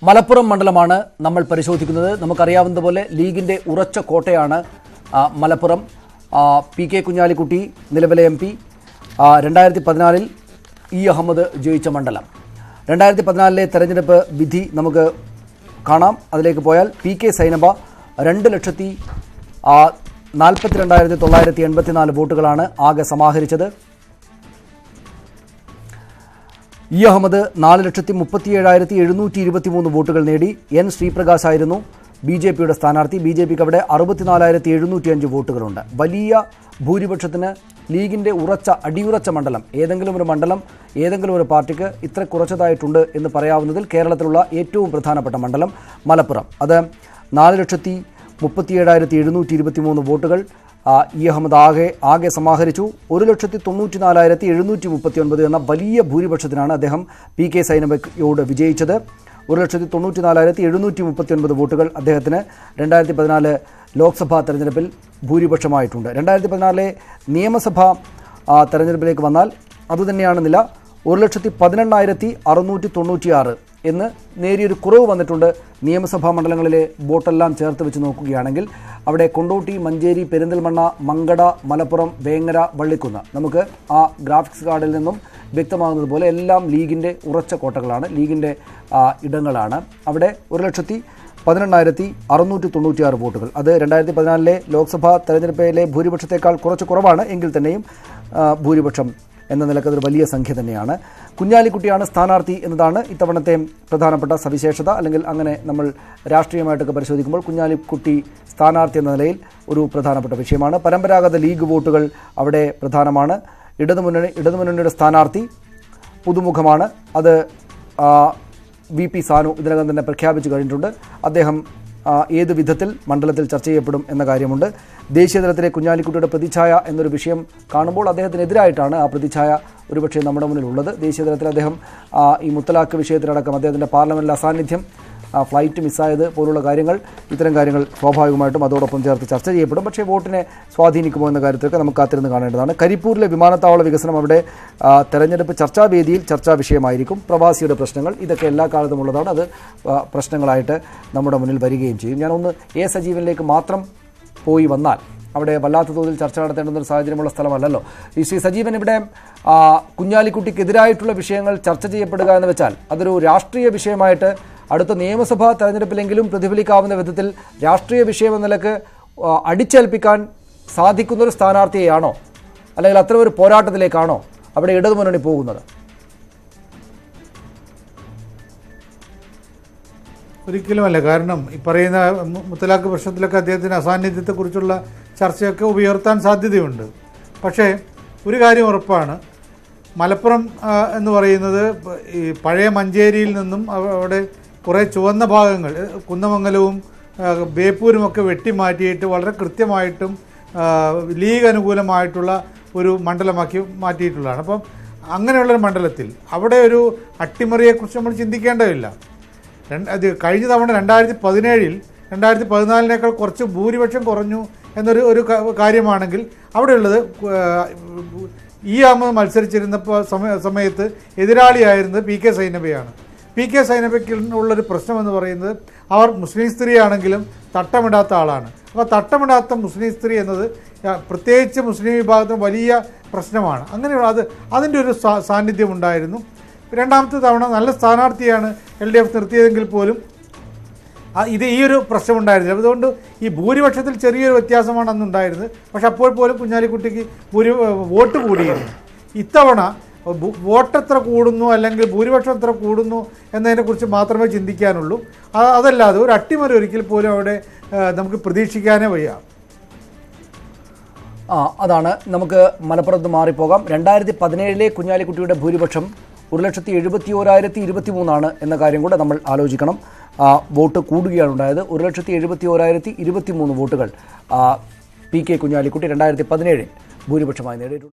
മലപ്പുറം മണ്ഡലമാണ് നമ്മൾ പരിശോധിക്കുന്നത്. നമുക്കറിയാവുന്നതുപോലെ ലീഗിൻ്റെ ഉറച്ച കോട്ടയാണ് മലപ്പുറം. പി കെ കുഞ്ഞാലിക്കുട്ടി നിലവിലെ MP, 2014 ഇ അഹമ്മദ് ജയിച്ച മണ്ഡലം. 2014 തെരഞ്ഞെടുപ്പ് വിധി നമുക്ക് കാണാം. അതിലേക്ക് പോയാൽ പി കെ സൈനബ 2,42,984 വോട്ടുകളാണ് ആകെ സമാഹരിച്ചത്. ഇ അഹമ്മദ് 4,37,723 വോട്ടുകൾ നേടി. N ശ്രീപ്രകാശ് ആയിരുന്നു BJPയുടെ സ്ഥാനാർത്ഥി. BJPക്ക് അവിടെ 64,705 വോട്ടുകളുണ്ട്. വലിയ ഭൂരിപക്ഷത്തിന് ലീഗിൻ്റെ അടിയുറച്ച മണ്ഡലം, ഏതെങ്കിലും ഒരു മണ്ഡലം ഏതെങ്കിലും ഒരു പാർട്ടിക്ക് ഇത്ര കുറച്ചതായിട്ടുണ്ട് എന്ന് പറയാവുന്നതിൽ കേരളത്തിലുള്ള ഏറ്റവും പ്രധാനപ്പെട്ട മണ്ഡലം മലപ്പുറം. അത് 4,37,723 വോട്ടുകൾ ഇ അഹമ്മദ് ആകെ സമാഹരിച്ചു. 1,94,739 എന്ന വലിയ ഭൂരിപക്ഷത്തിനാണ് അദ്ദേഹം പി കെ സൈനബയോട് വിജയിച്ചത്. 1,94,739 വോട്ടുകൾ അദ്ദേഹത്തിന് 2014 ലോക്സഭാ തെരഞ്ഞെടുപ്പിൽ ഭൂരിപക്ഷമായിട്ടുണ്ട്. 2014 നിയമസഭാ തെരഞ്ഞെടുപ്പിലേക്ക് വന്നാൽ അതുതന്നെയാണ് നില. 1,18,696 എന്ന് നേരിയൊരു കുറവ് വന്നിട്ടുണ്ട്. നിയമസഭാ മണ്ഡലങ്ങളിലെ വോട്ടെല്ലാം ചേർത്ത് വെച്ച് നോക്കുകയാണെങ്കിൽ അവിടെ കൊണ്ടോട്ടി, മഞ്ചേരി, പെരിന്തൽമണ്ണ, മങ്കട, മലപ്പുറം, വേങ്ങര, വള്ളിക്കുന്ന്, നമുക്ക് ആ ഗ്രാഫിക്സ് കാർഡിൽ നിന്നും വ്യക്തമാകുന്നത് പോലെ എല്ലാം ലീഗിൻ്റെ ഉറച്ച കോട്ടകളാണ്, ലീഗിൻ്റെ ഇടങ്ങളാണ്. അവിടെ 1,18,696 വോട്ടുകൾ. അത് 2014 ലോക്സഭാ തെരഞ്ഞെടുപ്പിലെ ഭൂരിപക്ഷത്തേക്കാൾ കുറച്ച് കുറവാണ്. എങ്കിൽ തന്നെയും ഭൂരിപക്ഷം എന്ന നിലക്ക് അതൊരു വലിയ സംഖ്യ തന്നെയാണ്. കുഞ്ഞാലിക്കുട്ടിയാണ് സ്ഥാനാർത്ഥി എന്നതാണ് ഇത്തവണത്തെ പ്രധാനപ്പെട്ട സവിശേഷത. അല്ലെങ്കിൽ അങ്ങനെ നമ്മൾ രാഷ്ട്രീയമായിട്ടൊക്കെ പരിശോധിക്കുമ്പോൾ കുഞ്ഞാലിക്കുട്ടി സ്ഥാനാർത്ഥി എന്ന നിലയിൽ ഒരു പ്രധാനപ്പെട്ട വിഷയമാണ്. പരമ്പരാഗത ലീഗ് വോട്ടുകൾ അവിടെ പ്രധാനമാണ്. ഇടതുമുന്നണിയുടെ സ്ഥാനാർത്ഥി പുതുമുഖമാണ്. അത് VP സാനു ഇതിനകം തന്നെ പ്രഖ്യാപിച്ചു കഴിഞ്ഞിട്ടുണ്ട്. അദ്ദേഹം ഏത് വിധത്തിൽ മണ്ഡലത്തിൽ ചർച്ച ചെയ്യപ്പെടും എന്ന കാര്യമുണ്ട്. ദേശീയതലത്തിലെ കുഞ്ഞാലിക്കുട്ടിയുടെ പ്രതിച്ഛായ എന്നൊരു വിഷയം കാണുമ്പോൾ അദ്ദേഹത്തിനെതിരായിട്ടാണ് ആ പ്രതിച്ഛായ ഒരുപക്ഷെ നമ്മുടെ മുന്നിലുള്ളത്. ദേശീയതലത്തിൽ അദ്ദേഹം ഈ മുത്തലാഖ് വിഷയത്തിലടക്കം അദ്ദേഹത്തിൻ്റെ പാർലമെൻറ്റിൽ അസാന്നിധ്യം, ഫ്ലൈറ്റ് മിസ്സായത് പോലുള്ള കാര്യങ്ങൾ, ഇത്തരം കാര്യങ്ങൾ സ്വാഭാവികമായിട്ടും അതോടൊപ്പം ചേർത്ത് ചർച്ച ചെയ്യപ്പെടും. പക്ഷേ വോട്ടിനെ സ്വാധീനിക്കുമോ എന്ന കാര്യത്തിലൊക്കെ നമുക്ക് കാത്തിരുന്ന് കാണേണ്ടതാണ്. കരിപ്പൂരിലെ വിമാനത്താവള വികസനം അവിടെ തെരഞ്ഞെടുപ്പ് ചർച്ചാവേദിയിൽ ചർച്ചാ വിഷയമായിരിക്കും. പ്രവാസിയുടെ പ്രശ്നങ്ങൾ, ഇതൊക്കെ എല്ലാ കാലത്തും ഉള്ളതാണ്. അത് പ്രശ്നങ്ങളായിട്ട് നമ്മുടെ മുന്നിൽ വരികയും ചെയ്യും. ഞാനൊന്ന് A സജീവനിലേക്ക് മാത്രം പോയി വന്നാൽ അവിടെ വല്ലാത്ത തോതിൽ ചർച്ച നടത്തേണ്ടുന്ന ഒരു സാഹചര്യമുള്ള സ്ഥലമല്ലല്ലോ. ഈ ശ്രീ സജീവൻ, ഇവിടെ കുഞ്ഞാലിക്കുട്ടിക്കെതിരായിട്ടുള്ള വിഷയങ്ങൾ ചർച്ച ചെയ്യപ്പെടുക എന്ന് വെച്ചാൽ അതൊരു രാഷ്ട്രീയ വിഷയമായിട്ട് അടുത്ത നിയമസഭാ തെരഞ്ഞെടുപ്പിലെങ്കിലും പ്രതിഫലിക്കാവുന്ന വിധത്തിൽ രാഷ്ട്രീയ വിഷയം എന്ന നിലക്ക് അടിച്ചേൽപ്പിക്കാൻ സാധിക്കുന്നൊരു സ്ഥാനാർത്ഥിയെയാണോ, അല്ലെങ്കിൽ അത്ര ഒരു പോരാട്ടത്തിലേക്കാണോ അവിടെ ഇടതുമുന്നണി പോകുന്നത്? ഒരിക്കലുമല്ല. കാരണം ഈ പറയുന്ന മുത്തലാഖ് പ്രശ്നത്തിലൊക്കെ അദ്ദേഹത്തിൻ്റെ അസാന്നിധ്യത്തെക്കുറിച്ചുള്ള ചർച്ചയൊക്കെ ഉയർത്താൻ സാധ്യതയുണ്ട്. പക്ഷേ ഒരു കാര്യം ഉറപ്പാണ്, മലപ്പുറം എന്ന് പറയുന്നത് ഈ പഴയ മഞ്ചേരിയിൽ നിന്നും അവിടെ കുറേ ചുവന്ന ഭാഗങ്ങൾ, കുന്നമംഗലവും ബേപ്പൂരുമൊക്കെ വെട്ടിമാറ്റിയിട്ട് വളരെ കൃത്യമായിട്ടും ലീഗ് അനുകൂലമായിട്ടുള്ള ഒരു മണ്ഡലമാക്കി മാറ്റിയിട്ടുള്ളതാണ്. അപ്പം അങ്ങനെയുള്ളൊരു മണ്ഡലത്തിൽ അവിടെ ഒരു അട്ടിമറിയെക്കുറിച്ച് നമ്മൾ ചിന്തിക്കേണ്ടതില്ല. അത് കഴിഞ്ഞ തവണ 2017 2014 കുറച്ച് ഭൂരിപക്ഷം കുറഞ്ഞു എന്നൊരു കാര്യമാണെങ്കിൽ അവിടെയുള്ളത് ഇ അഹമ്മദ് മത്സരിച്ചിരുന്നപ്പോൾ സമയത്ത് എതിരാളിയായിരുന്നത് പി കെ സൈനബയാണ്. പി കെ സൈനബയ്ക്ക് ഉള്ളൊരു പ്രശ്നമെന്ന് പറയുന്നത് അവർ മുസ്ലിം സ്ത്രീയാണെങ്കിലും തട്ടമിടാത്ത ആളാണ്. അപ്പോൾ തട്ടമിടാത്ത മുസ്ലിം സ്ത്രീ എന്നത് പ്രത്യേകിച്ച് മുസ്ലിം വിഭാഗത്തിന് വലിയ പ്രശ്നമാണ്. അങ്ങനെയുള്ള അതിൻ്റെ ഒരു സാന്നിധ്യം ഉണ്ടായിരുന്നു. രണ്ടാമത്തെ തവണ നല്ല സ്ഥാനാർത്ഥിയാണ് LDF നിർത്തിയതെങ്കിൽ പോലും ഈ ഒരു പ്രശ്നമുണ്ടായിരുന്നില്ല. അതുകൊണ്ട് ഈ ഭൂരിപക്ഷത്തിൽ ചെറിയൊരു വ്യത്യാസമാണ് അന്നുണ്ടായിരുന്നത്. പക്ഷെ അപ്പോൾ പോലും കുഞ്ഞാലിക്കുട്ടിക്ക് വോട്ട് കൂടിയിരുന്നു. ഇത്തവണ വോട്ട് എത്ര കൂടുന്നു അല്ലെങ്കിൽ ഭൂരിപക്ഷം എത്ര കൂടുന്നു എന്നതിനെക്കുറിച്ച് മാത്രമേ ചിന്തിക്കാനുള്ളൂ. അതല്ലാതെ ഒരു അട്ടിമറി ഒരിക്കൽ പോലും അവിടെ നമുക്ക് പ്രതീക്ഷിക്കാനേ വയ്യ. അതാണ്. നമുക്ക് മലപ്പുറത്ത് മാറിപ്പോകാം. 2017 കുഞ്ഞാലിക്കുട്ടിയുടെ ഭൂരിപക്ഷം 1,71,023 എന്ന കാര്യം കൂടെ നമ്മൾ ആലോചിക്കണം. വോട്ട് കൂടുകയാണ് ഉണ്ടായത്. 1,71,023 വോട്ടുകൾ പി കെ കുഞ്ഞാലിക്കുട്ടി 2017 ഭൂരിപക്ഷമായി നേടിയിട്ടുണ്ട്.